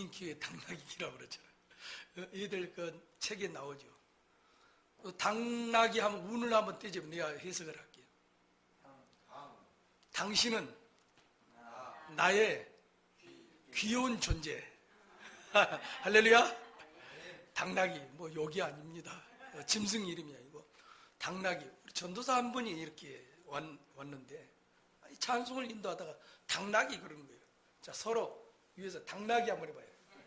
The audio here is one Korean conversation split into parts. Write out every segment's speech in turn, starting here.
김진키의 당나귀라고 그러잖아요. 얘들 그 책에 나오죠. 당나귀 하면 운을 한번 떼자면 내가 해석을 할게요. 당신은 나의 귀여운 존재. 할렐루야. 당나귀 뭐 욕이 아닙니다. 짐승 이름이 아니고 당나귀. 우리 전도사 한 분이 이렇게 왔는데 찬송을 인도하다가 당나귀 그러는 거예요. 자, 서로 위에서 당나귀 한번 해봐요.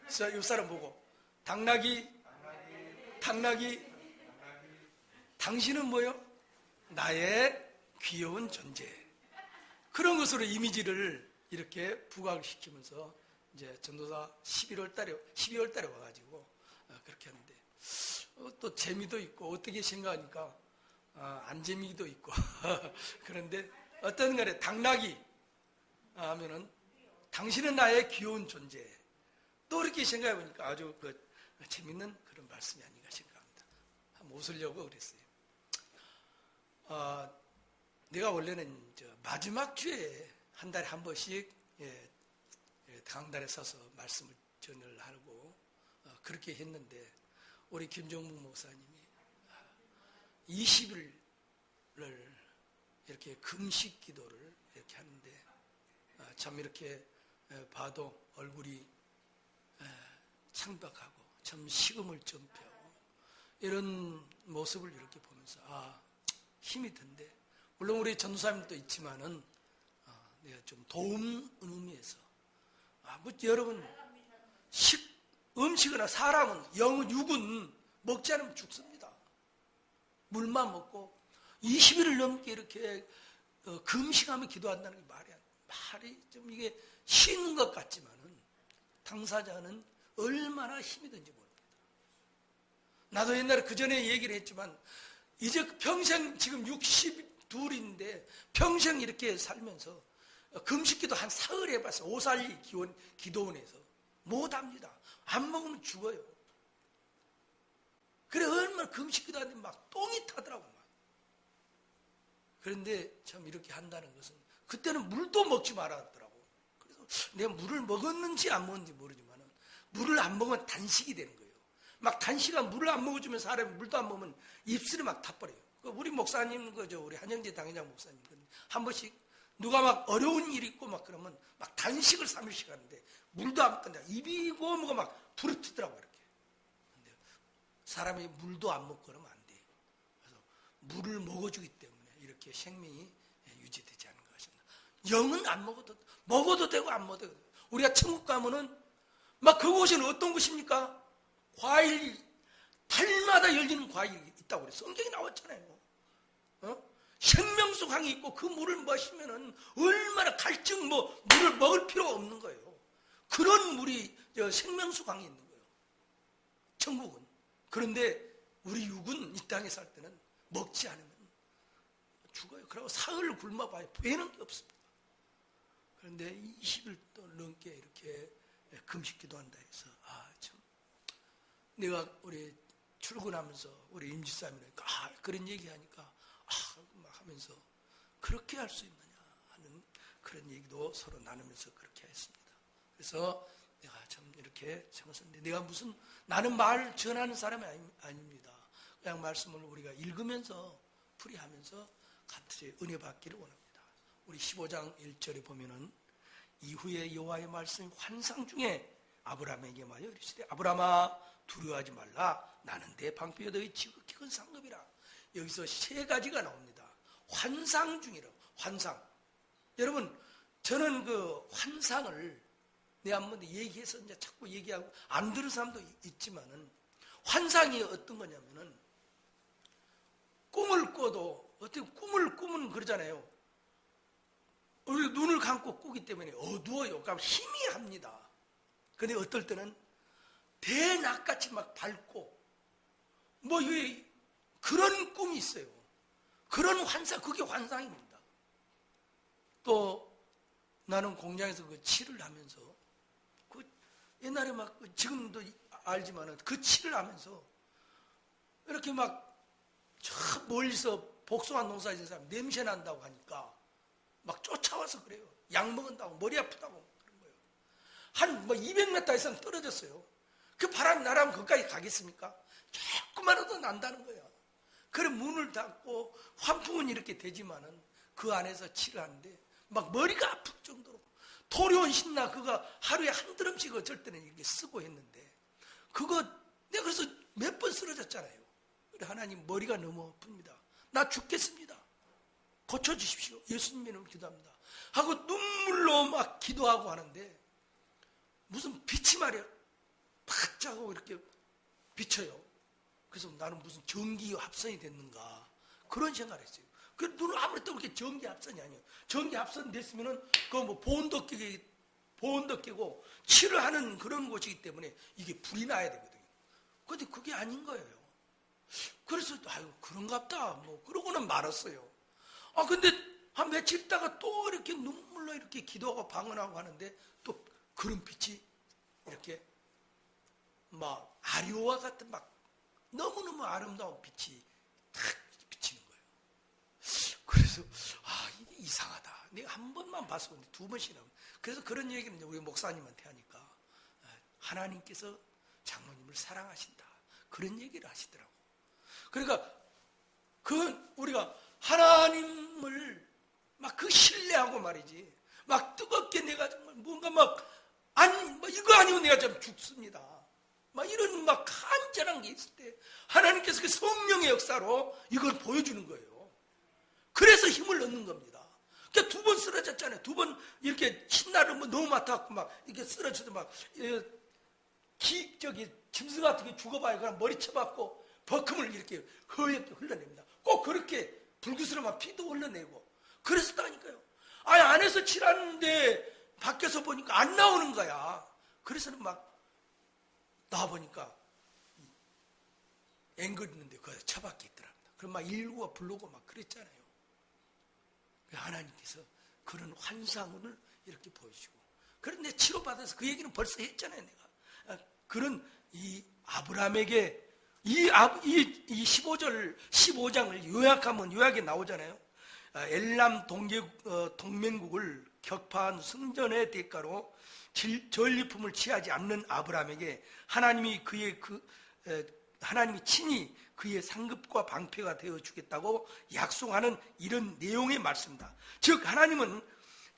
자, 옆 사람 보고 당나귀. 당신은 뭐요? 나의 귀여운 존재. 그런 것으로 이미지를 이렇게 부각을 시키면서 이제 전도사 12월 달에 와가지고 그렇게 하는데 또 재미도 있고 어떻게 생각하니까 안 재미도 있고 그런데 어떤 간에 당나귀 하면은 당신은 나의 귀여운 존재. 또 이렇게 생각해 보니까 아주 재밌는 그런 말씀이 아닌가 생각합니다. 한번 웃으려고 그랬어요. 내가 원래는 마지막 주에 한 달에 한 번씩 강단에 서서 말씀을 전을 하고 그렇게 했는데 우리 김종묵 목사님이 20일을 이렇게 금식 기도를 이렇게 하는데 참 이렇게 봐도 얼굴이 창백하고 참 식음을 전폐하고 이런 모습을 이렇게 보면서 힘이 든데 물론 우리 전도사님도 있지만은 내가 좀 도움 의미에서 여러분 음식이나 사람은 육은 먹지 않으면 죽습니다. 물만 먹고 20일을 넘게 이렇게 금식하며 기도한다는 게 말이 좀 이게 쉬는 것 같지만은 당사자는 얼마나 힘이 든지 모릅니다. 나도 옛날에 그 전에 얘기를 했지만 이제 평생 지금 62인데 평생 이렇게 살면서 금식기도 한 사흘 해봤어요. 오살리 기도원에서 못합니다. 안 먹으면 죽어요. 그래 얼마나 금식기도 하는데 막 똥이 타더라고 막. 그런데 참 이렇게 한다는 것은 그때는 물도 먹지 말았더라고. 그래서 내가 물을 먹었는지 안 먹었는지 모르지만 물을 안 먹으면 단식이 되는 거예요. 막 단식한 물을 안 먹어주면 사람이 물도 안 먹으면 입술이 막 타버려요. 우리 목사님 우리 한영재 당회장 목사님 한 번씩 누가 막 어려운 일이 있고 막 그러면 막 단식을 3일씩 하는데 물도 안 먹는다. 입이 고무가 막 부르트더라고 이렇게. 근데 사람이 물도 안 먹고 그러면 안 돼요. 그래서 물을 먹어주기 때문에 이렇게 생명이 유지되지 않는 것입니다. 영은 안 먹어도 되고 안 먹어도 되고. 우리가 천국 가면은 막 그곳에는 어떤 곳입니까? 과일 달마다 열리는 과일이 있다고 그래. 성경에 나왔잖아요. 생명수 강이 있고 그 물을 마시면은 얼마나 갈증 물을 먹을 필요가 없는 거예요. 그런 물이 생명수 강이 있는 거예요. 천국은. 그런데 우리 육은 이 땅에 살 때는 먹지 않으면 죽어요. 그리고 사흘 굶어봐요. 배는 게 없습니다. 그런데 20일 넘게 이렇게 금식기도 한다 해서 참 내가 우리 출근하면서 우리 임지사님이니까 그런 얘기하니까 막 하면서 그렇게 할 수 있느냐 하는 그런 얘기도 서로 나누면서 그렇게 했습니다. 그래서 내가 참 이렇게 생각했는데 내가 무슨 나는 말 전하는 사람이 아닙니다. 그냥 말씀을 우리가 읽으면서 풀이하면서 같이 은혜 받기를 원합니다. 우리 15장 1절에 보면은 이후에 여호와의 말씀이 환상 중에 아브라함에게 말하여 이르시되 아브라함아 두려워하지 말라. 나는 내 방패여 너희 지극히 큰 상급이라. 여기서 세 가지가 나옵니다. 환상 중이라고. 환상. 여러분 저는 그 환상을 내가 한번 얘기해서 이제 자꾸 얘기하고 안 들은 사람도 있지만은 환상이 어떤 거냐면은 꿈을 꿔도 어떻게 꿈을 꾸면 그러잖아요. 우리 눈을 감고 꾸기 때문에 어두워요. 그러니까 희미합니다. 그런데 어떨 때는 대낮같이 막 밝고 그런 꿈이 있어요. 그런 환상, 그게 환상입니다. 또 나는 공장에서 그 칠을 하면서 옛날에 막 지금도 알지만은 그 칠을 하면서 이렇게 막 저 멀리서 복숭아 농사 지은 사람 냄새 난다고 하니까 막 쫓아와서 그래요. 약 먹은다고 머리 아프다고 그런 거예요. 한 200m 이상 떨어졌어요. 그 바람 나라면 거기까지 가겠습니까? 조금만해도 난다는 거야. 그래 문을 닫고 환풍은 이렇게 되지만은 그 안에서 칠을 하는데 막 머리가 아플 정도로 토리온 신나 그가 하루에 한 드럼씩 어쩔 때는 이렇게 쓰고 했는데 그거 내가 그래서 몇 번 쓰러졌잖아요. 그래 하나님 머리가 너무 아픕니다. 나 죽겠습니다. 고쳐주십시오. 예수님 이름으로 기도합니다. 하고 눈물로 막 기도하고 하는데 무슨 빛이 말이야 반짝하고 이렇게 비쳐요. 그래서 나는 무슨 전기 합선이 됐는가 그런 생각을 했어요. 그 눈을 아무리 떠 그렇게 전기 합선이 아니에요. 전기 합선 됐으면은 그 뭐 보온도 끼고 칠을 하는 그런 곳이기 때문에 이게 불이 나야 되거든요. 근데 그게 아닌 거예요. 그래서 아유 그런갑다 뭐 그러고는 말았어요. 근데 한 며칠 있다가 또 이렇게 눈물로 이렇게 기도하고 방언하고 하는데 또 그런 빛이 이렇게 막 아리오와 같은 막 너무너무 아름다운 빛이 탁 비치는 거예요. 그래서 이게 이상하다. 내가 한 번만 봤었는데 두 번씩이나. 그래서 그런 얘기는 우리 목사님한테 하니까 하나님께서 장로님을 사랑하신다. 그런 얘기를 하시더라고. 그러니까 그 우리가 하나님을 막 그 신뢰하고 말이지. 막 뜨겁게 내가 정말 뭔가 이거 아니면 내가 좀 죽습니다. 막 이런 막 간절한 게 있을 때 하나님께서 그 성령의 역사로 이걸 보여주는 거예요. 그래서 힘을 얻는 겁니다. 그러니까 두 번 쓰러졌잖아요. 두 번 이렇게 신나를 너무 맡아갖고 막 이렇게 쓰러져도 막 짐승 같은 게 죽어봐요. 그냥 머리 쳐박고 버금을 이렇게 허옇게 흘러냅니다. 꼭 그렇게 불구스름한 피도 흘러내고 그랬었다니까요. 안에서 칠하는데 밖에서 보니까 안 나오는 거야. 그래서는 막 나와보니까 앵글 있는데 그 처박혀 있더랍니다. 그럼 막 일구가 부르고 막 그랬잖아요. 하나님께서 그런 환상을 이렇게 보여주고 그런데 치료받아서 그 얘기는 벌써 했잖아요. 내가 그런 이 아브라함에게 이 15장을 요약하면 요약에 나오잖아요. 엘람 동맹국을 격파한 승전의 대가로 전리품을 취하지 않는 아브라함에게 하나님이 친히 그의 상급과 방패가 되어 주겠다고 약속하는 이런 내용의 말씀입니다. 즉 하나님은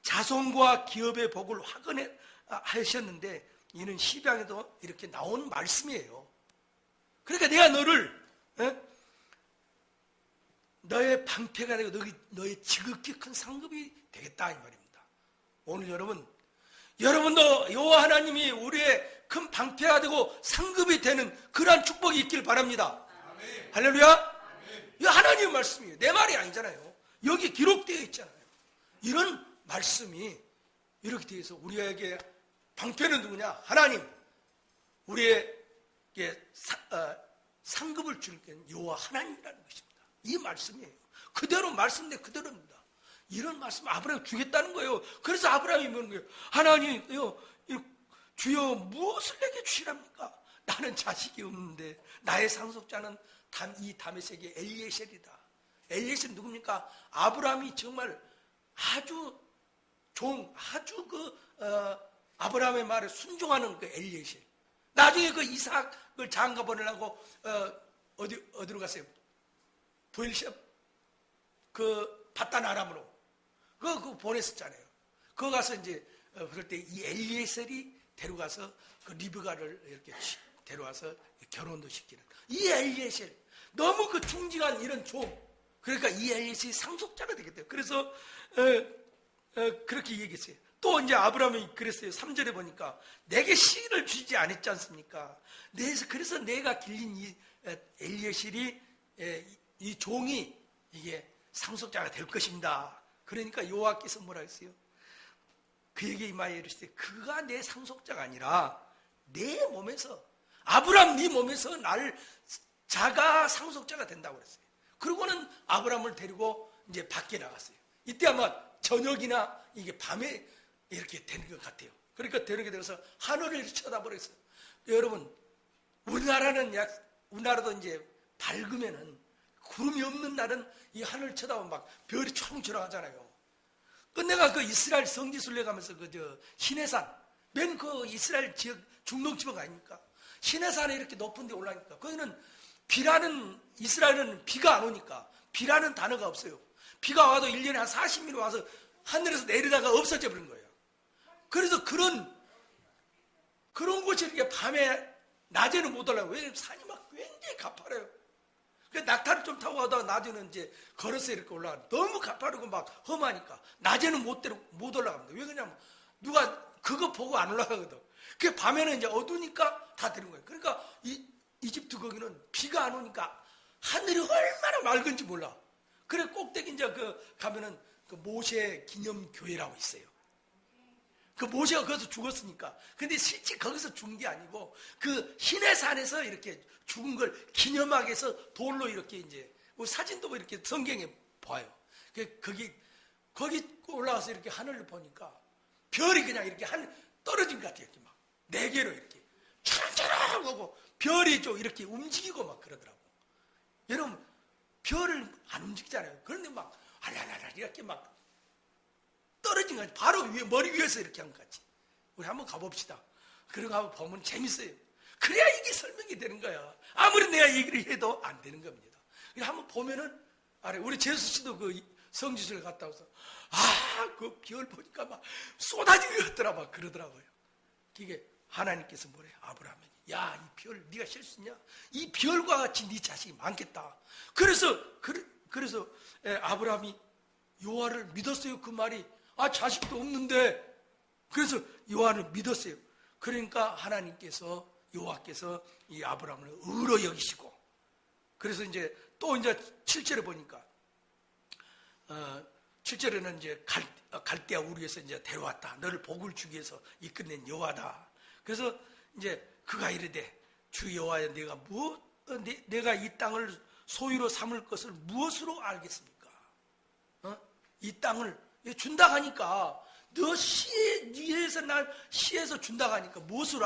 자손과 기업의 복을 확언하셨는데 이는 시방에도 이렇게 나온 말씀이에요. 그러니까 내가 너를 너의 방패가 되고 너의 지극히 큰 상급이 되겠다 이 말입니다. 오늘 여러분도 여호와 하나님이 우리의 큰 방패가 되고 상급이 되는 그러한 축복이 있길 바랍니다. 아멘. 할렐루야. 아멘. 이거 하나님의 말씀이에요. 내 말이 아니잖아요. 여기 기록되어 있잖아요. 이런 말씀이 이렇게 되어 있어. 우리에게 방패는 누구냐? 하나님. 우리에게 상급을 줄 여호와 하나님이라는 것입니다. 이 말씀이에요. 그대로 말씀대 그대로입니다. 이런 말씀 아브라함이 주겠다는 거예요. 그래서 아브라함이 뭐는 거예요? 하나님요, 주여 무엇을 내게 주시랍니까? 나는 자식이 없는데 나의 상속자는 이 다메섹의 엘리에셀이다. 엘리에셀은 누굽니까? 아브라함이 정말 아주 아브라함의 말에 순종하는 그 엘리에셀. 나중에 그 이삭을 장가 보내려고 어디로 갔어요? 부엘셰 바단 아람으로 그거 보냈었잖아요. 그거 가서 이제 그럴 때 이 엘리에셀이 데려가서 그 리브가를 이렇게 데려와서 결혼도 시키는 이 엘리에셀 너무 그 충직한 이런 종. 그러니까 이 엘리에셀이 상속자가 되겠대요. 그래서 그렇게 얘기했어요. 또 이제 아브라함이 그랬어요. 3절에 보니까 내게 씨를 주지 않았지 않습니까? 그래서 내가 길린 이 엘리에셀이 이 종이 이게 상속자가 될 것입니다. 그러니까 여호와께서 뭐라 했어요? 그에게 임하여 이르시되 그가 내 상속자가 아니라 내 몸에서 아브라함 네 몸에서 자가 상속자가 된다고 그랬어요. 그러고는 아브라함을 데리고 이제 밖에 나갔어요. 이때 아마 저녁이나 이게 밤에 이렇게 되는 것 같아요. 그러니까 데리게 되어서 하늘을 쳐다보랬어요. 여러분 우리나라도 이제 밝으면은 구름이 없는 날은 이 하늘을 쳐다보면 막 별이 초롱초롱 하잖아요. 내가 그 이스라엘 성지순례 가면서 시내산 맨 그 이스라엘 지역 중동 지방 아닙니까? 시내산에 이렇게 높은 데 올라가니까 거기는 비라는, 이스라엘은 비가 안 오니까 비라는 단어가 없어요. 비가 와도 1년에 한 40mm 와서 하늘에서 내리다가 없어져 버린 거예요. 그래서 그런 곳이 이렇게 밤에, 낮에는 못 올라가요. 왜냐면 산이 막 굉장히 가파려요. 그래서 낙타를 좀 타고 가다가 낮에는 이제 걸어서 이렇게 올라가. 너무 가파르고 막 험하니까 낮에는 못 올라갑니다. 왜 그러냐면 누가 그거 보고 안 올라가거든. 그 밤에는 이제 어두우니까 다 되는 거예요. 그러니까 이집트 거기는 비가 안 오니까 하늘이 얼마나 맑은지 몰라. 그래 꼭대기 이제 가면은 그 모세 기념교회라고 있어요. 그 모세가 거기서 죽었으니까. 근데 실제 거기서 죽은 게 아니고 그 시내산에서 이렇게 죽은 걸 기념하기 위해서 돌로 이렇게 이제 사진도 뭐 이렇게 성경에 봐요. 거기 올라가서 이렇게 하늘을 보니까 별이 그냥 이렇게 떨어진 것 같아요. 이렇게 막 네 개로 이렇게 차랑차랑 하고 별이 좀 이렇게 움직이고 막 그러더라고. 여러분 별을 안 움직이잖아요. 그런데 막 알랄랄 이렇게 막 떨어진 거 같아요. 바로 위에, 머리 위에서 이렇게 한 것 같이. 우리 한번 가봅시다. 그러고 한번 보면 재밌어요. 그래야 이게 설명이 되는 거야. 아무리 내가 얘기를 해도 안 되는 겁니다. 한번 보면은 우리 재수 씨도 그 성지순례 갔다 와서 그 별 보니까 막 쏟아지겠더라 막 그러더라고요. 이게 하나님께서 뭐래? 아브라함에게 야, 이 별 네가 실수냐? 이 별과 같이 네 자식이 많겠다. 그래서 아브라함이 여호와를 믿었어요. 그 말이 자식도 없는데. 그래서 여호와를 믿었어요. 그러니까 하나님께서, 여호와께서 이 아브라함을 의로 여기시고, 그래서 이제 또 이제 7절에 보니까 7절에는 이제 갈대아 우르에서 이제 데려왔다. 너를 복을 주기 위해서 이끌낸 여호와다. 그래서 이제 그가 이르되 주 여호와여, 내가 이 땅을 소유로 삼을 것을 무엇으로 알겠습니까? 이 땅을 준다 하니까 너 시에서 날 시에서 준다 하니까 무엇으로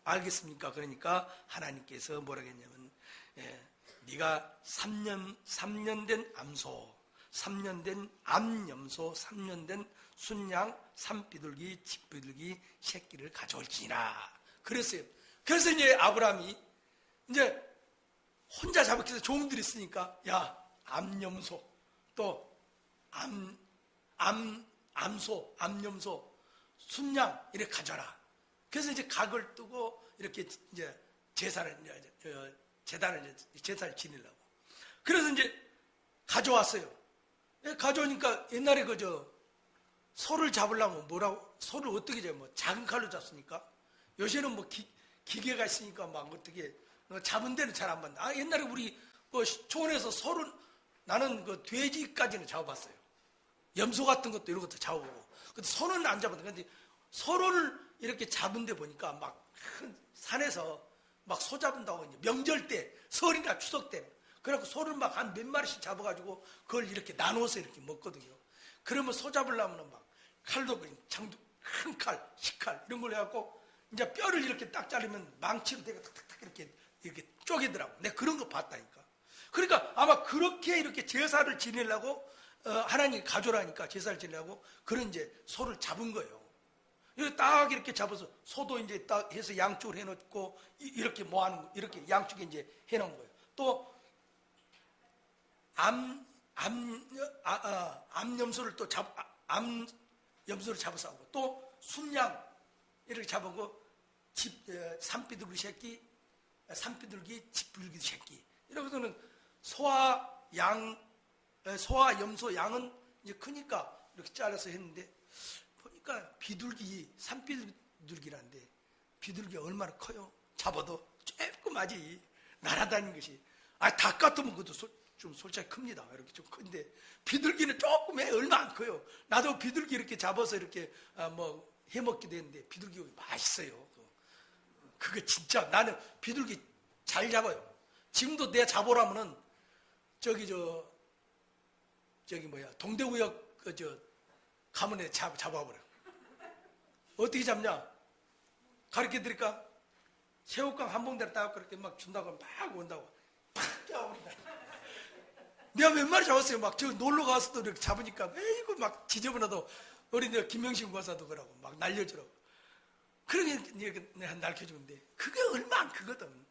알겠습니까? 그러니까 하나님께서 뭐라고 했냐면 네가 3년 된 암소, 3년 된 암염소, 3년 된 순양, 산비둘기, 집비둘기 새끼를 가져올지니라 그랬어요. 그래서 이제 아브라함이 이제 혼자 잡았기 위해서 종들이 있으니까 야, 암염소 또 암소, 암염소, 순양 이렇게 가져라. 그래서 이제 각을 뜨고 이렇게 이제 제사를 지내려고. 그래서 이제 가져왔어요. 가져오니까 옛날에 소를 잡으려면 소를 어떻게 잡아요? 작은 칼로 잡습니까? 요새는 뭐 기계가 있으니까 막 어떻게 잡은 데는 잘 안 받는다. 옛날에 우리 초원에서 소를, 나는 돼지까지는 잡아봤어요. 염소 같은 것도 이런 것도 잡아보고. 근데 소는 안 잡았는데, 근데 소를 이렇게 잡은 데 보니까 막 큰 산에서 막 소 잡는다고 이제 명절 때, 설이나 추석 때, 그래갖고 소를 막 한 몇 마리씩 잡아가지고 그걸 이렇게 나눠서 이렇게 먹거든요. 그러면 소 잡으려면 막 칼도 장도 큰 칼, 식칼 이런 걸 해갖고 이제 뼈를 이렇게 딱 자르면 망치로 내가 탁탁탁 이렇게 쪼개더라고. 내가 그런 거 봤다니까. 그러니까 아마 그렇게 이렇게 제사를 지내려고 하나님이 가져라니까 제사를 지내려고 그런 이제 소를 잡은 거예요. 딱 이렇게 잡아서 소도 이제 딱 해서 양쪽으로 해놓고 이렇게 모아놓은 거, 이렇게 양쪽에 이제 해놓은 거예요. 또 암염소를 또 암염소를 잡아서 하고 또 순양 이렇게 잡아고 산비둘기 새끼, 산비둘기, 집비둘기 새끼 이러고서는 소와 염소, 양은 이제 크니까 이렇게 잘라서 했는데 보니까 비둘기, 산비둘기란데 비둘기가 얼마나 커요? 잡아도 조그마지 날아다니는 것이. 닭 같으면 그것도 좀 솔직히 큽니다. 이렇게 좀 큰데 비둘기는 조금 얼마 안 커요. 나도 비둘기 이렇게 잡아서 이렇게 뭐 해먹기도 했는데 비둘기가 맛있어요. 그거 진짜 나는 비둘기 잘 잡아요. 지금도 내가 잡으라면은 동대구역 가면 내가 잡아버려. 어떻게 잡냐? 가르쳐 드릴까? 새우깡 한 봉다리 따갖고 그렇게 막 준다고 막 온다고 팍 껴버린다. 내가 몇 마리 잡았어요. 막 놀러 가서도 이렇게 잡으니까 에이구 막 지저분하도 우리 김명신 권사도 그러고 막 날려주라고. 그러게 내가 날켜주는데 그게 얼마 안 크거든.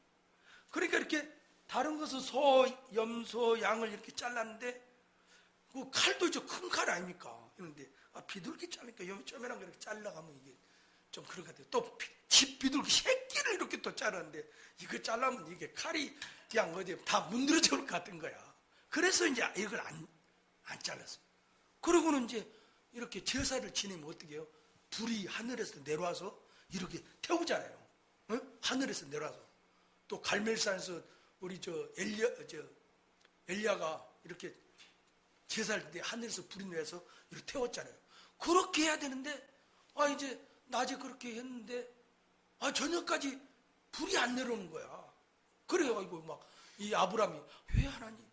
그러니까 이렇게 다른 것은 소, 염소, 양을 이렇게 잘랐는데 그 칼도 이제 큰 칼 아닙니까? 그런데 비둘기 자르니까 쪼매난 거 이렇게 잘라가면 이게 좀 그런 것 같아요. 또 집 비둘기 새끼를 이렇게 또 자르는데 이거 잘라면 이게 칼이 그냥 어디 다 문드러져 올 것 같은 거야. 그래서 이제 이걸 안 잘랐어요. 그러고는 이제 이렇게 제사를 지내면 어떻게 해요? 불이 하늘에서 내려와서 이렇게 태우잖아요. 응? 하늘에서 내려와서. 또 갈멜산에서 우리 엘리야가 이렇게 제사할 때 하늘에서 불이 내려서 이렇게 태웠잖아요. 그렇게 해야 되는데 이제 낮에 그렇게 했는데 저녁까지 불이 안 내려오는 거야. 그래가지고 막 이 아브라함이 왜 하나님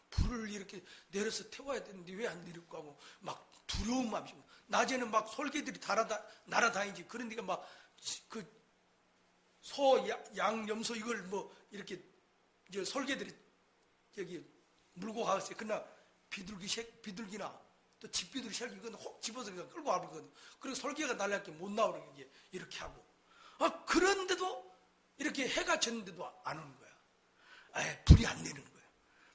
불을 이렇게 내려서 태워야 되는데 왜 안 내릴까 하고 막 두려운 마음이. 낮에는 막 솔개들이 날아다니지. 그러니까 막 그 소, 양, 염소 이걸 뭐 이렇게 이제 솔개들이 여기 물고 가겠어요. 그러나 비둘기나 또 집비둘기 새끼 이건 혹 집어서 그냥 끌고 와버리거든. 그래서 솔개가 날라게 못 나오게 이렇게 하고. 그런데도 이렇게 해가 졌는데도 안 오는 거야. 불이 안 내리는 거야.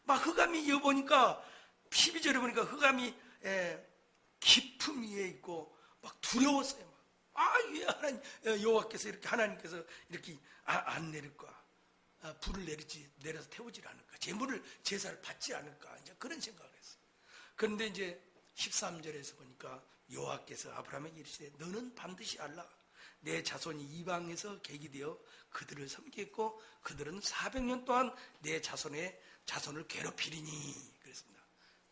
막 흑암이 보니까 12절에 보니까 흑암이 깊음 위에 있고 막 두려웠어요. 왜 하나님 여호와께서 이렇게 하나님께서 이렇게 안 내릴까? 불을 내려서 태우질 않을까? 제사를 받지 않을까? 이제 그런 생각을 했어요. 그런데 이제 13절에서 보니까 여호와께서 아브라함에게 이르시되 너는 반드시 알라. 내 자손이 이방에서 계기되어 그들을 섬기겠고 그들은 400년 동안 내 자손을 괴롭히리니. 그랬습니다.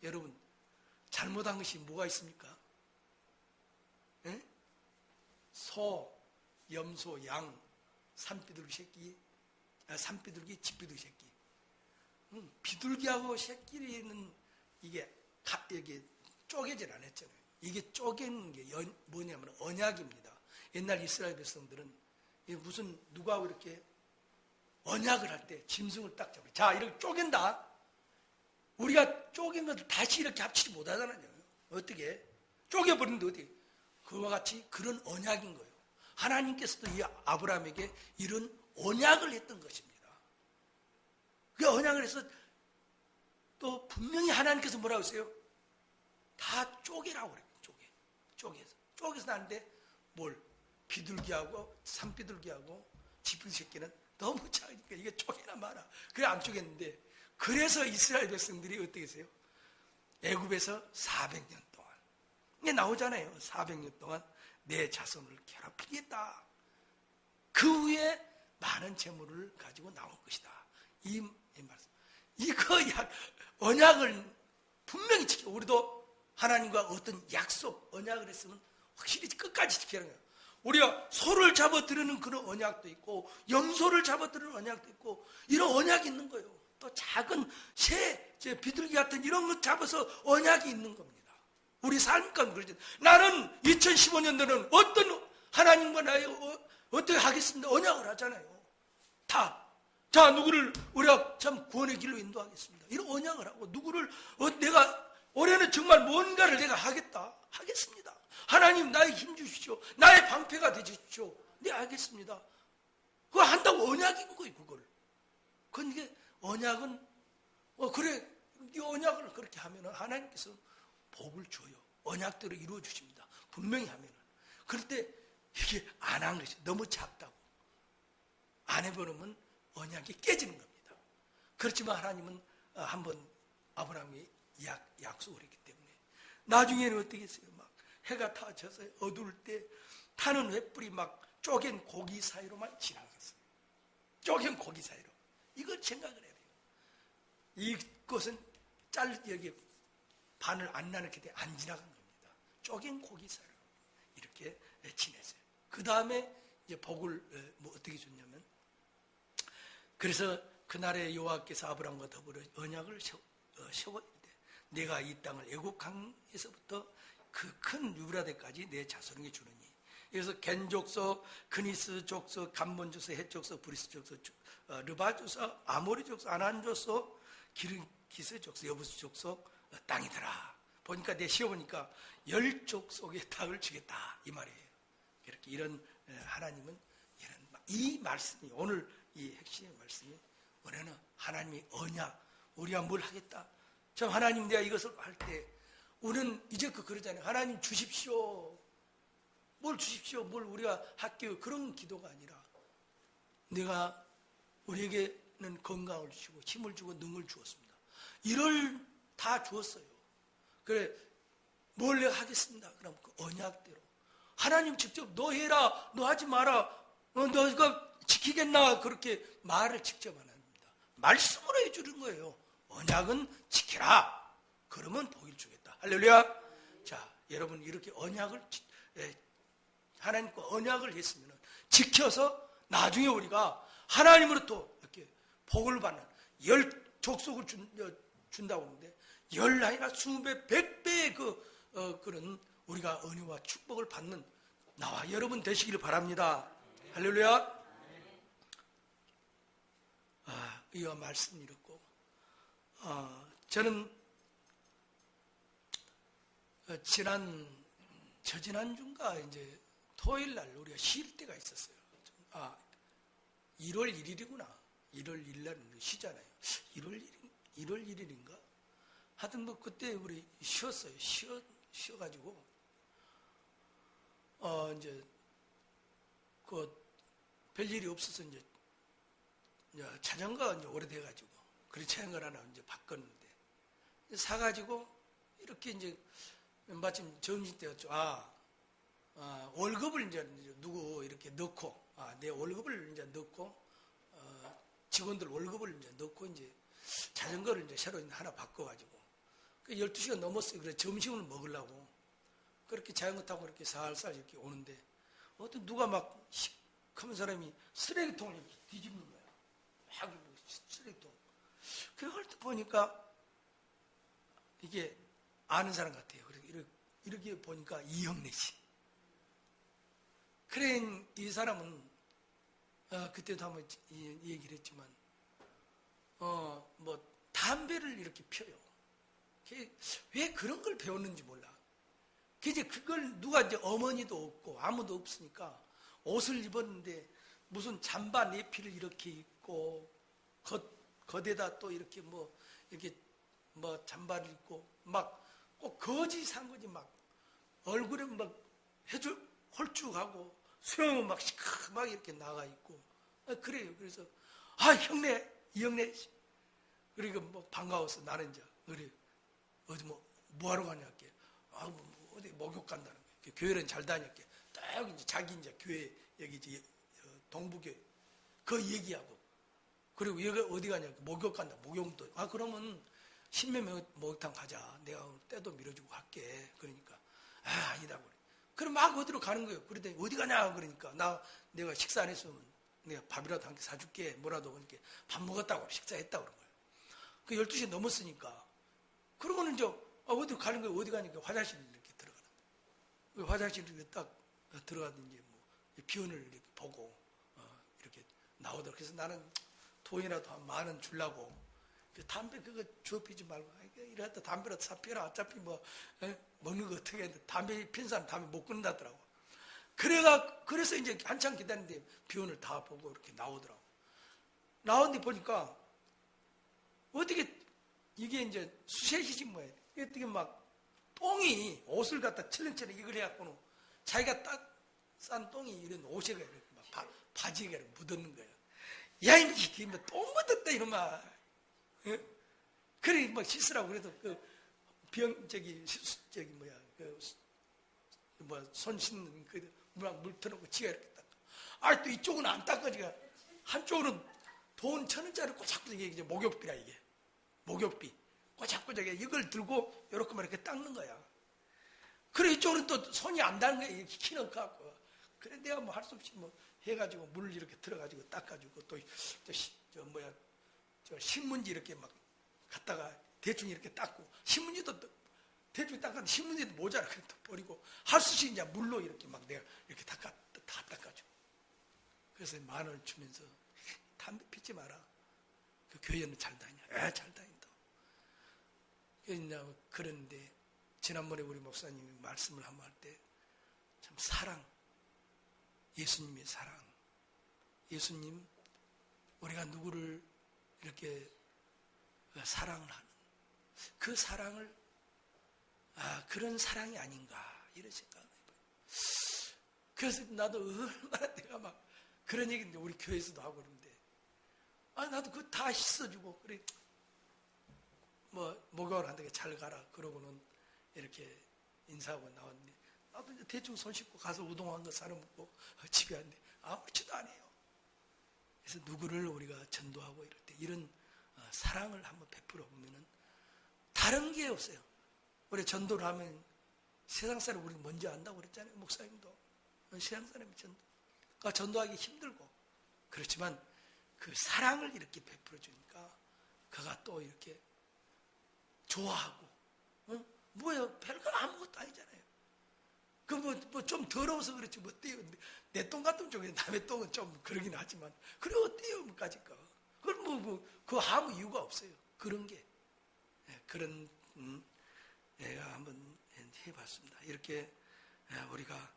여러분 잘못한 것이 뭐가 있습니까? 소, 염소, 양, 산비둘기 새끼, 집비둘기 새끼. 비둘기하고 새끼는 이게 쪼개질 않았잖아요. 이게 쪼갠 게 뭐냐면 언약입니다. 옛날 이스라엘 백성들은 무슨 누가 이렇게 언약을 할 때 짐승을 딱 잡아. 자, 이렇게 쪼갠다. 우리가 쪼갠 것을 다시 이렇게 합치지 못하잖아요. 어떻게? 쪼개버리는데 어떻게? 그와 같이 그런 언약인 거예요. 하나님께서도 이 아브라함에게 이런 언약을 했던 것입니다. 그 언약을 해서 또 분명히 하나님께서 뭐라고 했어요? 다 쪼개라고 그래요. 쪼개서 나는데 뭘? 비둘기하고 산비둘기하고 집비둘기 새끼는 너무 작으니까 이게 쪼개나 마라. 그래 안 쪼갰는데 그래서 이스라엘 백성들이 어떻게 했어요? 애굽에서 400년 동안 이게 나오잖아요. 400년 동안 내 자손을 괴롭히겠다. 그 후에 많은 재물을 가지고 나올 것이다. 이 말씀. 이거 언약을 분명히 지켜. 우리도 하나님과 어떤 약속, 언약을 했으면 확실히 끝까지 지키는 거예요. 우리가 소를 잡아들이는 그런 언약도 있고 염소를 잡아들이는 언약도 있고 이런 언약이 있는 거예요. 또 작은 새, 비둘기 같은 이런 것 잡아서 언약이 있는 겁니다. 우리 삶 가운데 그러죠. 나는 2015년도는 어떤 하나님과 나의 어떻게 하겠습니다. 언약을 하잖아요. 자, 누구를 우리가 참 구원의 길로 인도하겠습니다. 이런 언약을 하고 누구를 내가 올해는 정말 뭔가를 내가 하겠습니다. 하나님 나의 힘 주십시오. 나의 방패가 되십시오. 네, 알겠습니다. 그거 한다고 언약인 거예요, 그걸. 그런데 언약은, 그래, 이 언약을 그렇게 하면 하나님께서 복을 줘요. 언약대로 이루어 주십니다. 분명히 하면. 그런데 이게 안 한 것이 너무 작다고. 안 해버리면 언약이 깨지는 겁니다. 그렇지만 하나님은 한번 아브라함이 약속을 했기 때문에 나중에는 어떻게 했어요? 막 해가 다 져서 어두울 때 타는 횃불이 막 쪼갠 고기 사이로만 지나갔어요. 쪼갠 고기 사이로. 이걸 생각을 해야 돼요. 이것은 여기 반을 안 나누게 돼 안 지나간 겁니다. 쪼갠 고기 사이로 이렇게 지냈어요. 그 다음에 이제 복을 어떻게 줬냐면, 그래서 그날에 여호와께서 아브라함과 더불어 언약을 세웠는데 내가 이 땅을 애굽 강에서부터 그 큰 유브라데까지 내 자손에게 주느니. 그래서 겐 족속, 그니스 족속, 감몬 족속, 헷 족속, 브리스 족속, 르바 족속, 아모리 족속, 아난 족속, 기스 족속, 여부스 족속 땅이더라. 보니까 내 시어보니까 10족속의 땅을 주겠다 이 말이에요. 이렇게 이런 하나님은 이 말씀이, 오늘 이 핵심의 말씀이 뭐냐면 하나님이 언약, 우리가 뭘 하겠다. 저 하나님 내가 이것을 할 때 우리는 이제 그러잖아요. 하나님 주십시오. 뭘 주십시오. 뭘 우리가 할게요. 그런 기도가 아니라 내가 우리에게는 건강을 주시고 힘을 주고 능을 주었습니다. 이를 다 주었어요. 그래 뭘 내가 하겠습니다. 그럼 그 언약대로 하나님 직접 너 해라, 너 하지 마라, 너가 지키겠나 그렇게 말을 직접 안 합니다. 말씀으로 해주는 거예요. 언약은 지키라. 그러면 복을 주겠다. 할렐루야. 자, 여러분 이렇게 언약을 하나님과 언약을 했으면 지켜서 나중에 우리가 하나님으로부터 이렇게 복을 받는 10족속을 준다고 하는데 10 아니라 수백, 100배의 그런 우리가 은혜와 축복을 받는 나와 여러분 되시기를 바랍니다. 할렐루야. 이와 말씀 이렇고 저는 저지난주인가 이제 토요일 날 우리가 쉴 때가 있었어요. 1월 1일이구나. 1월 1일 날 쉬잖아요. 1월 1일인가? 하여튼 뭐 그때 우리 쉬었어요. 쉬어가지고 이제 별일이 없어서 이제 자전거가 이제 오래돼가지고 그래 자전거 하나 이제 바꿨는데 사가지고 이렇게 이제 마침 점심 때였죠. 월급을 이제 누구 이렇게 넣고 내 월급을 이제 넣고 직원들 월급을 이제 넣고 이제 자전거를 이제 새로 하나 바꿔가지고 12시가 넘었어요. 그래서 점심을 먹으려고 그렇게 자전거 타고 이렇게 살살 이렇게 오는데 어떤 누가 막 시커먼 사람이 쓰레기통을 이렇게 뒤집는 거야. 막 쓰레기통. 그걸 또 보니까 이게 아는 사람 같아요. 그래서 이렇게 보니까 이형래 씨. 그래 이 사람은 그때도 한번 얘기를 했지만 뭐 담배를 이렇게 펴요. 왜 그런 걸 배웠는지 몰라. 이제 그걸 누가 이제 어머니도 없고 아무도 없으니까 옷을 입었는데 무슨 잠바 내피를 이렇게 입고 겉에다 또 이렇게 이렇게 잠바를 입고 막 꼭 거짓한 거지. 막 얼굴에 막 홀쭉하고 수염은 막 시커멓게 이렇게 나가 있고 그래요. 그래서 형네 이형네 그러니까 뭐 반가워서 나는 이제 그래 어디 뭐 하러 가냐 할게. 어디 목욕 간다는 거예요. 교회는 잘 다녔게. 딱 이제 자기 이제 교회 여기 이제 동부교회 그 얘기하고 그리고 여기 어디 가냐 목욕 간다. 목욕도 그러면 신매면 목욕탕 가자. 내가 때도 밀어주고 갈게. 그러니까 아니다 그래. 그럼 막 어디로 가는 거예요. 그러더니 어디 가냐 그러니까 내가 식사 안 했으면 내가 밥이라도 한 개 사줄게. 뭐라도 그러니까 밥 먹었다고 식사했다고 그런 거예요. 그 12시 넘었으니까 그러고는 이제 어디 가는 거예요. 어디 가니까 화장실 이렇게 들어가는 거예요. 화장실 이렇게 딱 들어가든지 비원을 이렇게 보고 이렇게 나오더라고요. 그래서 나는 돈이라도 한 10,000원 주려고 담배 그거 주워 피지 말고 이랬다 담배라도 사 피라. 어차피 먹는 거 어떻게 했는데 담배 핀 사람 담배 못 끊는다더라고. 그래서 이제 한참 기다리는데 비원을 다 보고 이렇게 나오더라고. 나오는데 보니까 어떻게 이게 이제 수세시지 뭐예요. 어떻게 막 똥이 옷을 갖다 철렁철렁 이걸 해갖고는 자기가 딱 싼 똥이 이런 옷에 이렇게 막 바지에 이렇게 묻었는 거예요. 야, 이게 뭐 똥 묻었다 이러면. 그래 막 씻으라고 그래도 손 씻는 물 터놓고 지가 이렇게 닦아. 또 이쪽은 안 닦아지가. 한쪽으로는 돈 1,000원짜리 꼬작꼬작 이게 목욕비라 이게. 목욕비. 꼬작꼬작 이걸 들고 요렇게만 이렇게 닦는 거야. 그래 이쪽은 또 손이 안 닿는 거야. 이렇게 키는 거 갖고. 그래 내가 뭐 할 수 없이 해가지고 물을 이렇게 들어가지고 닦아주고 또 신문지 이렇게 막 갖다가 대충 이렇게 닦고 신문지도 대충 닦았는데 신문지도 모자라 그래 또 버리고 할 수 없이 이제 물로 이렇게 막 내가 이렇게 다 닦아줘. 그래서 10,000원 주면서 담배 피지 마라. 그 교회는 잘 다니냐? 잘 다닌다. 그런데 지난번에 우리 목사님이 말씀을 한번 할 때 참 예수님의 사랑, 예수님, 우리가 누구를 이렇게 사랑을 하는 그 사랑을, 그런 사랑이 아닌가, 이런 생각을 해봐요. 그래서 나도 얼마나 내가 막 그런 얘기인데, 우리 교회에서도 하고 그러는데, 나도 그거 다 씻어주고, 그래, 목욕을 한다고 잘 가라. 그러고는 이렇게 인사하고 나왔는데, 나도 이제 대충 손 씻고 가서 우동 한 거 사러 먹고 집에 왔는데, 아무렇지도 않아요. 그래서 누구를 우리가 전도하고 이럴 때 이런 사랑을 한번 베풀어 보면은 다른 게 없어요. 우리 전도를 하면 세상 사람 우리 먼저 안다고 그랬잖아요. 목사님도. 세상 사람이 전도하기 힘들고. 그렇지만 그 사랑을 이렇게 베풀어 주니까 그가 또 이렇게 좋아하고, 뭐예요? 별거 아무것도 아니잖아요. 좀 더러워서 그렇지, 뭐 어때요? 내 똥 같은 쪽에 남의 똥은 좀 그러긴 하지만, 그래, 어때요? 뭐까짓거. 그럼 그거 아무 이유가 없어요. 그런 게. 그런, 내가 한번 해봤습니다. 이렇게 우리가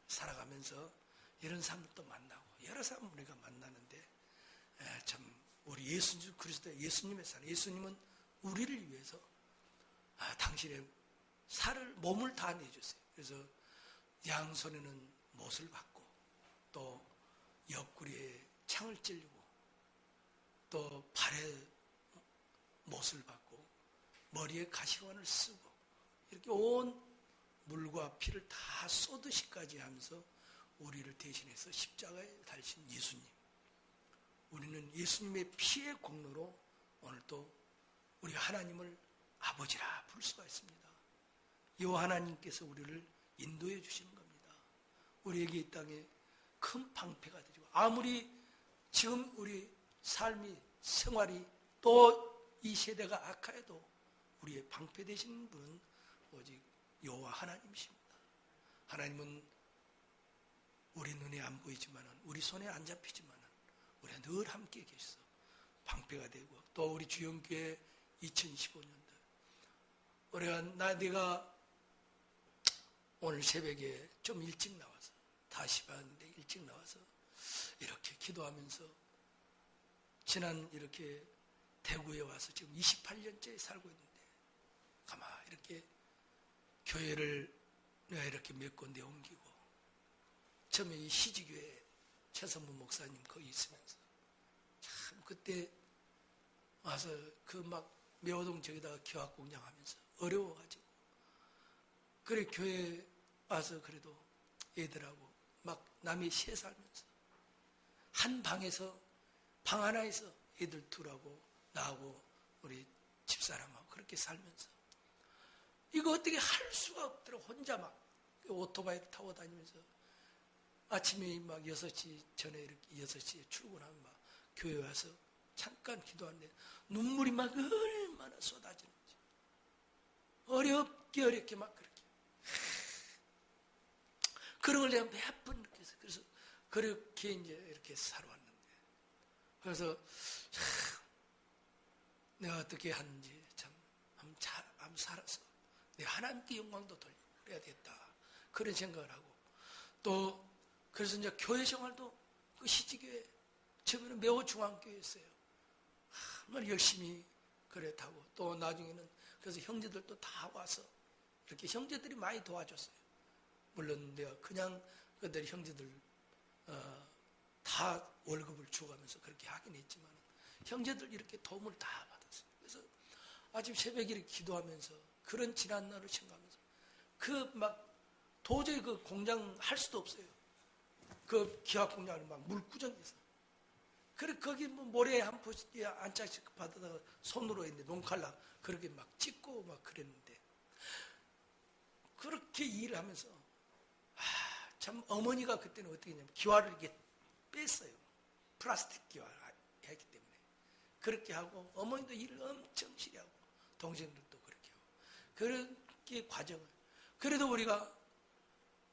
살아가면서 이런 사람들도 만나고, 여러 사람 우리가 만나는데, 참, 우리 예수 그리스도, 예수님의 사랑, 예수님은 우리를 위해서, 당신의 몸을 다 내줬어요. 그래서 양손에는 못을 받고, 또 옆구리에 창을 찔리고, 또 발에 못을 받고, 머리에 가시관을 쓰고, 이렇게 온 물과 피를 다 쏟으시까지 하면서 우리를 대신해서 십자가에 달리신 예수님. 우리는 예수님의 피의 공로로 오늘 또 우리 하나님을 아버지라 부를 수가 있습니다. 이 하나님께서 우리를 인도해 주시는 겁니다. 우리에게 이 땅에 큰 방패가 되죠. 아무리 지금 우리 삶이, 생활이 또 이 세대가 악하여도 우리의 방패 되시는 분은 오직 여호와 하나님이십니다. 하나님은 우리 눈에 안 보이지만은, 우리 손에 안 잡히지만은 우리가 늘 함께 계셔서 방패가 되고, 또 우리 주영교회 2025년도 내가 오늘 새벽에 좀 일찍 나와서, 다시 봤는데 일찍 나와서 이렇게 기도하면서, 지난 이렇게 대구에 와서 지금 28년째 살고 있는데, 가만 이렇게 교회를 내가 이렇게 몇 군데 옮기고, 처음에 이 시지교회 최선부 목사님 거기 있으면서 참 그때 와서 그 막 매화동 저기다가 교학공장 하면서 어려워가지고, 그래 교회 와서 그래도 애들하고 막 남의 시에 살면서 한 방에서, 방 하나에서 애들 둘하고 나하고 우리 집사람하고 그렇게 살면서 이거 어떻게 할 수가 없더라고. 혼자 막 오토바이를 타고 다니면서 아침에 막 6시 전에 이렇게 6시에 출근하면 막 교회 와서 잠깐 기도하는데 눈물이 막 얼마나 쏟아지는지, 어렵게 막 그렇게 그런 걸 내가 몇 번 느꼈어요. 그래서 그렇게 이제 이렇게 살아왔는데, 그래서 참 내가 어떻게 하는지 참 한번 살아서 내가 하나님께 영광도 돌리고 그래야 되겠다, 그런 생각을 하고, 또 그래서 이제 교회 생활도 그 시지교회, 처음에는 매우 중앙교회였어요. 정말 열심히 그래 타고, 또 나중에는 그래서 형제들도 다 와서 이렇게 형제들이 많이 도와줬어요. 물론 내가 그냥 그들 형제들 다 월급을 주가면서 그렇게 하긴 했지만 형제들 이렇게 도움을 다 받았어요. 그래서 아침 새벽에 이렇게 기도하면서 그런 지난 날을 생각하면서 그 막 도저히 그 공장 할 수도 없어요. 그 기압 공장을 막 물구정해서, 그래 거기 뭐 모래에 한 포스트에 한 짝씩 받아다가 손으로 했는데 농칼라 그렇게 막 찍고 막 그랬는데, 그렇게 일을 하면서 참 어머니가 그때는 어떻게 했냐면 기와를 이렇게 뺐어요. 플라스틱 기와를 했기 때문에 그렇게 하고, 어머니도 일을 엄청 시리하고 동생들도 그렇게 하고, 그렇게 과정을, 그래도 우리가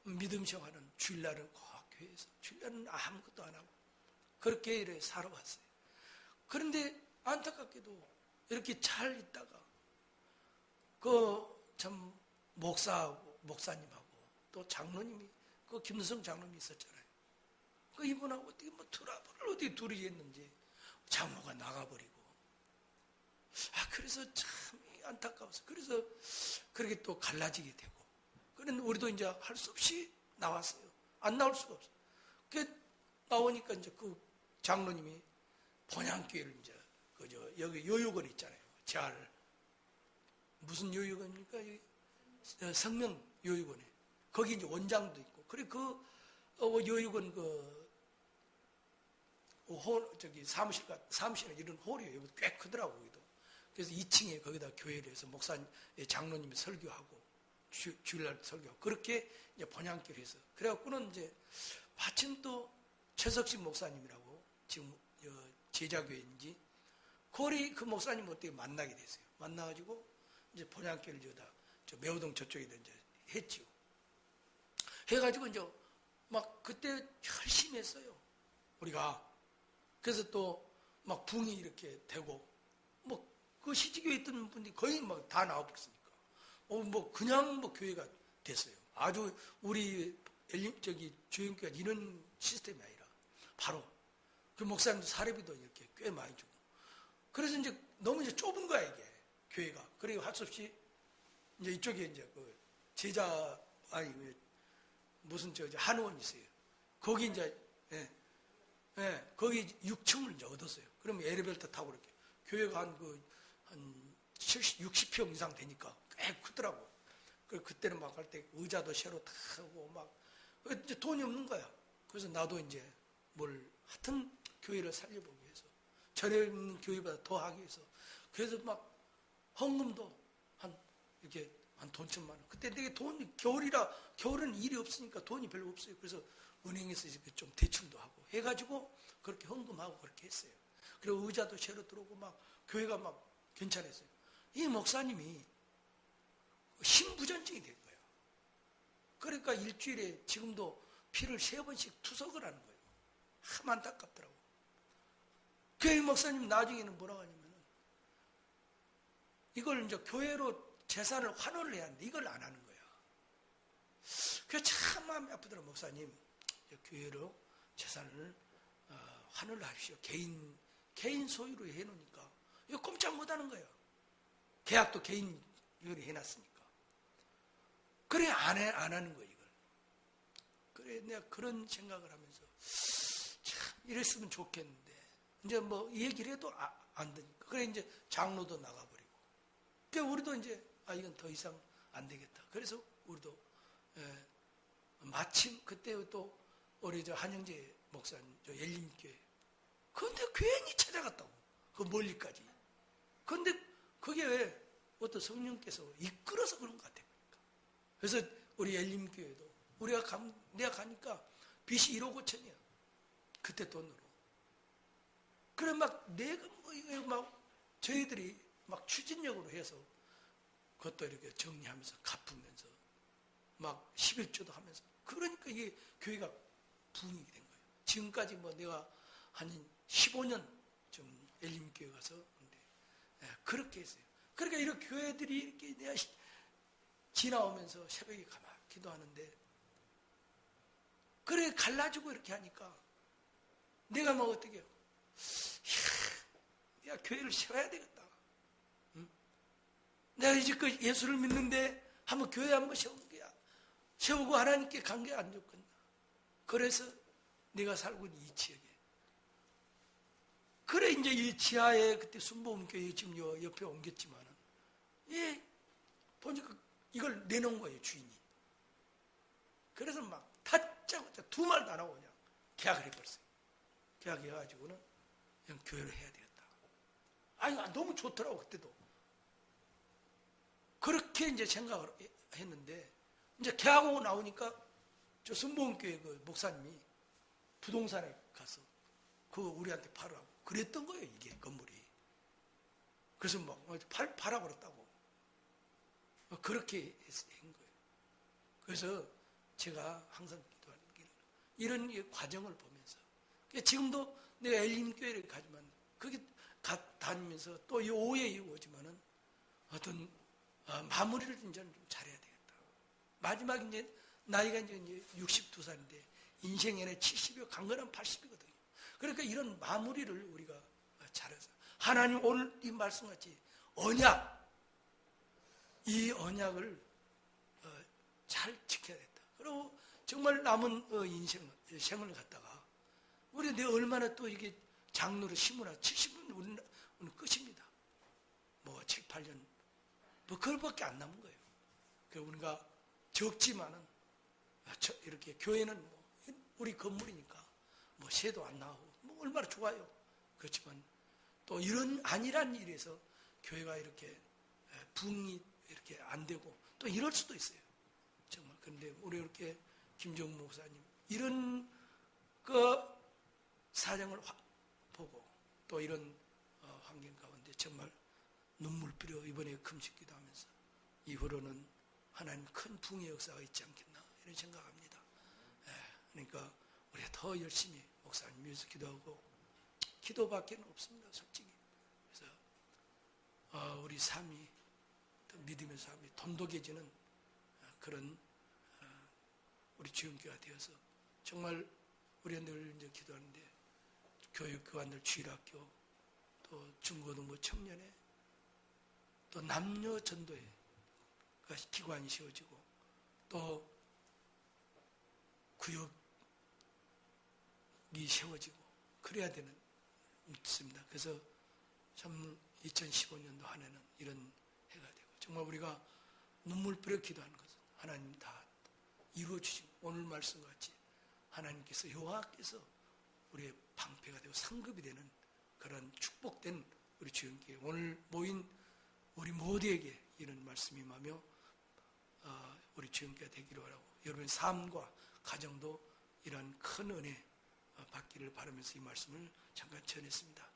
믿음 생활은 주일날은 꼭 교회에서, 주일날은 아무것도 안 하고 그렇게 이렇게 살아왔어요. 그런데 안타깝게도 이렇게 잘 있다가 그 참 목사님하고 또 장로님이 그 김대성 장로님이 있었잖아요. 그 이분하고 어떻게 뭐 트러블을 어떻게 둘이 했는지 장모가 나가버리고. 그래서 참 안타까워서. 그래서 그렇게 또 갈라지게 되고. 그런데 우리도 이제 할 수 없이 나왔어요. 안 나올 수가 없어요. 그 나오니까 이제 그 장로님이 본향교회를 이제 여기 요요원 있잖아요. 무슨 요요원입니까? 성명 요요원에. 거기 이제 원장도 있고. 그래 그 요요원 사무실에 이런 홀이에요. 여기 꽤 크더라고, 거기도. 그래서 2층에 거기다 교회를 해서 장로님이 설교하고, 주일날 설교하고, 그렇게 이제 번향교를 해서. 그래갖고는 이제 마침 또 최석식 목사님이라고 지금 제자교회인지, 그 목사님 어떻게 만나게 됐어요. 만나가지고 이제 번향교를 저 매우동 저쪽에다 이제 했지요. 해가지고 이제 막 그때 열심히 했어요. 우리가. 그래서 또 막 붕이 이렇게 되고, 뭐 그 시집교회 있던 분들이 거의 막 다 나와버렸으니까. 뭐 그냥 뭐 교회가 됐어요. 아주 우리 주영교회가 이런 시스템이 아니라 바로 그 목사님도 사례비도 이렇게 꽤 많이 주고. 그래서 이제 너무 이제 좁은 거야 이게 교회가. 그리고 할 수 없이 이제 이쪽에 이제 그 무슨 한의원이 있어요. 거기 이제 거기 6층을 이제 얻었어요. 그러면 엘리베이터 타고 이렇게 교회가 한 60평 이상 되니까 꽤 크더라고. 그때는 막 할 때 의자도 새로 타고 막 이제 돈이 없는 거야. 그래서 나도 이제 하여튼 교회를 살려보기 위해서 전에 있는 교회보다 더 하기 위해서 그래서 막 헌금도 이렇게 한 돈 1,000만 원. 그때 되게 겨울에는 일이 없으니까 돈이 별로 없어요. 그래서 은행에서 이렇게 좀 대출도 하고 해가지고 그렇게 헌금하고 그렇게 했어요. 그리고 의자도 새로 들어오고 막 교회가 막 괜찮았어요. 이 목사님이 심부전증이 된 거예요. 그러니까 일주일에 지금도 피를 3번씩 투석을 하는 거예요. 참 안타깝더라고. 교회 목사님 나중에는 뭐라고 하냐면은 이걸 이제 교회로 재산을 환원을 해야 하는데 이걸 안 하는 거야. 그래서 참 마음이 아프더라고. 목사님, 교회로 재산을 환원을 하십시오. 개인 소유로 해놓으니까 이거 꼼짝 못 하는 거예요. 계약도 개인으로 해놨으니까. 그래 안 하는 거예요, 이걸. 그래 내가 그런 생각을 하면서 참 이랬으면 좋겠는데 이제 뭐 얘기를 해도 안 되니까. 그래 이제 장로도 나가버리고. 그래 우리도 이제 이건 더 이상 안 되겠다. 그래서 우리도 마침 그때 또 우리 한영재 목사님 엘림교회. 그런데 괜히 찾아갔다고. 그 멀리까지. 그런데 그게 왜 어떤 성령께서 이끌어서 그런 것 같아요. 그래서 우리 엘림교회도 내가 가니까 빚이 1억 5천이야. 그때 돈으로. 그래 내가 저희들이 추진력으로 해서 그것도 이렇게 정리하면서 갚으면서 11조도 하면서. 그러니까 이게 교회가 부흥이 된 거예요. 지금까지 내가 한 15년 좀 엘림교회 가서 그렇게 했어요. 그러니까 이런 교회들이 이렇게 내가 지나오면서 새벽에 가만 기도하는데 그래 갈라지고 이렇게 하니까 내가 어떻게 해요? 야 교회를 세워야 되겠다. 응? 내가 이제 예수를 믿는데 한번 교회 한번 세우는 거야. 세우고 하나님께 관계 안 좋겠나. 그래서 내가 살고 있는 이 지역에 그래 이제 이 지하에 그때 순복음교회 지금 옆에 옮겼지만은 보니까 이걸 내놓은 거예요, 주인이. 그래서 다짜고짜 두 말도 안 하고 그냥 계약을 해버렸어요. 계약해가지고는 그냥 교회를 해야 되겠다. 너무 좋더라고, 그때도. 그렇게 이제 생각을 했는데, 이제 계약하고 나오니까 저 순복음교회 그 목사님이 부동산에 가서 그거 우리한테 팔으라고 그랬던 거예요, 이게 건물이. 그래서 팔아 버렸다고. 그렇게 한 거예요. 그래서 제가 항상 기도하는 게 이런 과정을 보면서 지금도 내가 엘림교회를 가지만 거기 다니면서 또 이 오해에 오지만은 어떤 마무리를 이제는 좀 잘해야 되겠다. 마지막 이제 나이가 이제 62살인데 인생에는 70이고 강건한 80이거든요. 그러니까 이런 마무리를 우리가 잘해서 하나님 오늘 이 말씀같이 언약, 이 언약을 잘 지켜야겠다. 그리고 정말 남은 생을 갖다가 우리 내 얼마나 또 이게 장로를 심으나 70년 우리는 끝입니다. 뭐 7, 8년 뭐 그걸밖에 안 남은 거예요. 그래서 우리가 적지만은 이렇게 교회는 뭐 우리 건물이니까 뭐 새도 안 나오고 뭐 얼마나 좋아요. 그렇지만 또 이런 안일한 일에서 교회가 이렇게 부흥이 이렇게 안 되고 또 이럴 수도 있어요. 정말. 그런데 우리 이렇게 김정우 목사님 이런 그 사정을 보고 또 이런 환경 가운데 정말 눈물뿌려 이번에 금식기도 하면서 이후로는 하나님 큰 부흥의 역사가 있지 않겠나 이런 생각합니다. 그러니까 우리가 더 열심히 목사님 위해서 기도하고 기도밖에 없습니다. 솔직히. 그래서 우리 삶이 믿음의 삶이 돈독해지는 그런 우리 주영교가 되어서 정말 우리가 늘 이제 기도하는데 교육교관들 주일학교 또 중고등부 청년회 또 남녀 전도회 기관이 세워지고 또 구역이 세워지고 그래야 되는 있습니다. 그래서 참 2015년도 한 해는 이런 해가 되고 정말 우리가 눈물 뿌려 기도하는 것은 하나님 다 이루어 주시고 오늘 말씀같이 하나님께서 여호와께서 우리의 방패가 되고 상급이 되는 그런 축복된 우리 주님께 오늘 모인 우리 모두에게 이런 말씀이 임하며 우리 주님께 되기를 바라고 여러분의 삶과 가정도 이런 큰 은혜 받기를 바라면서 이 말씀을 잠깐 전했습니다.